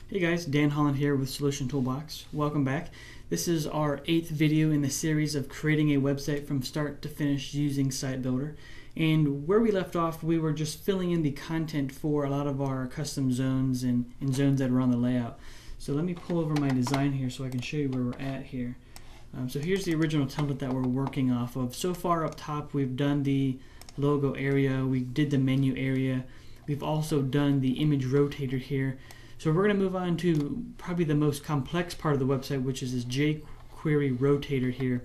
Hey guys, Dan Holland here with Solution Toolbox. Welcome back. This is our 8th video in the series of creating a website from start to finish using Site Builder. And where we left off, we were just filling in the content for a lot of our custom zones and zones that are on the layout. So let me pull over my design here so I can show you where we're at here. So here's the original template that we're working off of. So far up top, we've done the logo area, we did the menu area, we've also done the image rotator here. So we're going to move on to probably the most complex part of the website, which is this JQuery rotator here.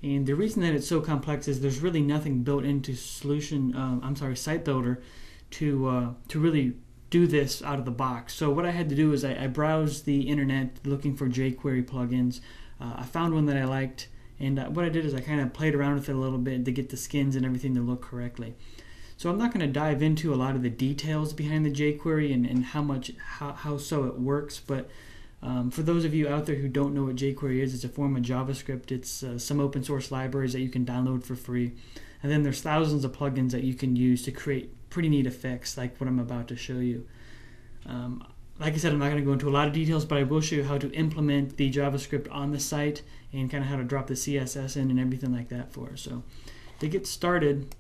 And the reason that it's so complex is there's really nothing built into Site Builder to really do this out of the box. So what I had to do is I browsed the internet looking for JQuery plugins. I found one that I liked, and what I did is I kind of played around with it a little bit to get the skins and everything to look correctly. So I'm not going to dive into a lot of the details behind the jQuery and how so it works, but for those of you out there who don't know what jQuery is, it's a form of JavaScript. It's some open source libraries that you can download for free, and then there's thousands of plugins that you can use to create pretty neat effects like what I'm about to show you. Like I said, I'm not going to go into a lot of details, but I will show you how to implement the JavaScript on the site and kind of how to drop the CSS in and everything like that for us. So to get started,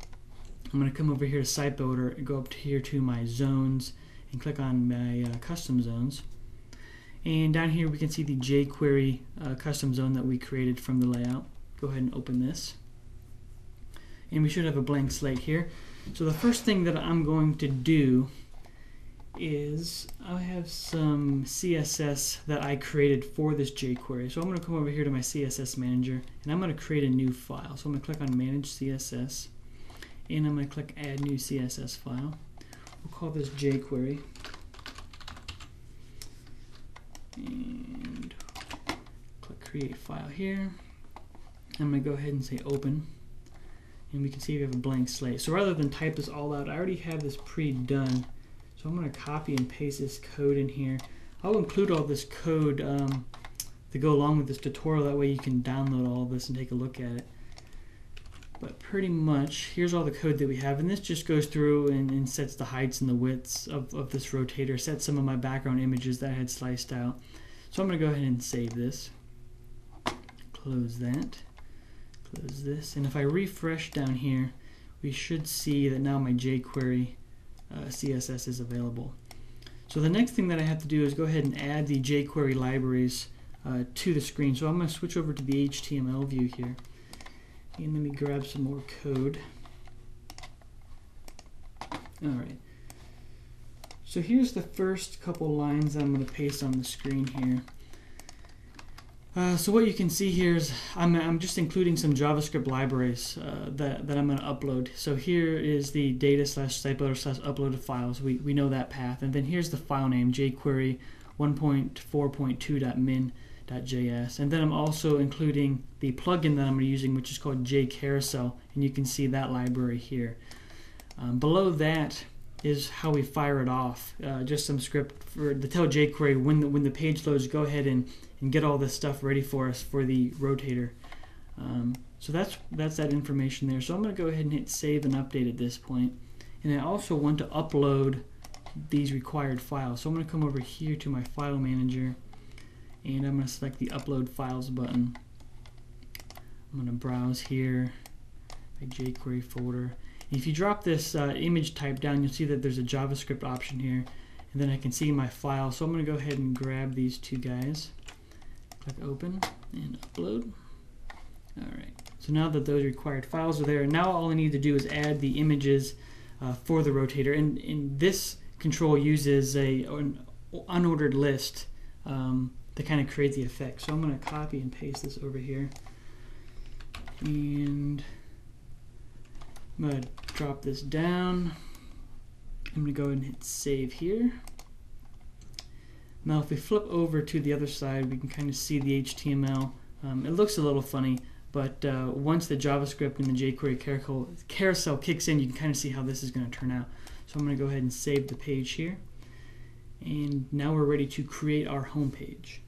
I'm going to come over here to Site Builder, go up here to my zones, and click on my custom zones. And down here we can see the jQuery custom zone that we created from the layout. Go ahead and open this. And we should have a blank slate here. So the first thing that I'm going to do is I have some CSS that I created for this jQuery. So I'm going to come over here to my CSS manager, and I'm going to create a new file. So I'm going to click on Manage CSS. And I'm going to click Add New CSS File. We'll call this jQuery. And click Create File here. I'm going to go ahead and say Open. And we can see we have a blank slate. So rather than type this all out, I already have this pre-done. So I'm going to copy and paste this code in here. I'll include all this code to go along with this tutorial. That way you can download all of this and take a look at it. But pretty much, here's all the code that we have, and this just goes through and sets the heights and the widths of this rotator, sets some of my background images that I had sliced out. So I'm going to go ahead and save this. Close that. Close this. And if I refresh down here, we should see that now my jQuery CSS is available. So the next thing that I have to do is go ahead and add the jQuery libraries to the screen. So I'm going to switch over to the HTML view here. And let me grab some more code. Alright. So here's the first couple lines I'm going to paste on the screen here. So what you can see here is I'm just including some JavaScript libraries that I'm going to upload. So here is the data/sitebuilder/uploaded files. We know that path. And then here's the file name, jQuery 1.4.2.min.js. And then I'm also including the plugin that I'm using, which is called JCarousel, and you can see that library here. Below that is how we fire it off. Just some script to tell jQuery when the page loads, go ahead and get all this stuff ready for us for the rotator. So that's that information there. So I'm going to go ahead and hit save and update at this point. And I also want to upload these required files. So I'm going to come over here to my file manager, and I'm going to select the Upload Files button. I'm going to browse here, my jQuery folder. And if you drop this image type down, you'll see that there's a JavaScript option here, and then I can see my file. So I'm going to go ahead and grab these two guys, click Open, and Upload. Alright, so now that those required files are there, now all I need to do is add the images for the rotator. And this control uses an unordered list to kind of create the effect. So I'm going to copy and paste this over here, and I'm going to drop this down. I'm going to go ahead and hit save here. Now if we flip over to the other side, we can kind of see the HTML. It looks a little funny, but once the JavaScript and the jQuery carousel kicks in, you can kind of see how this is going to turn out. So I'm going to go ahead and save the page here. And now we're ready to create our home page.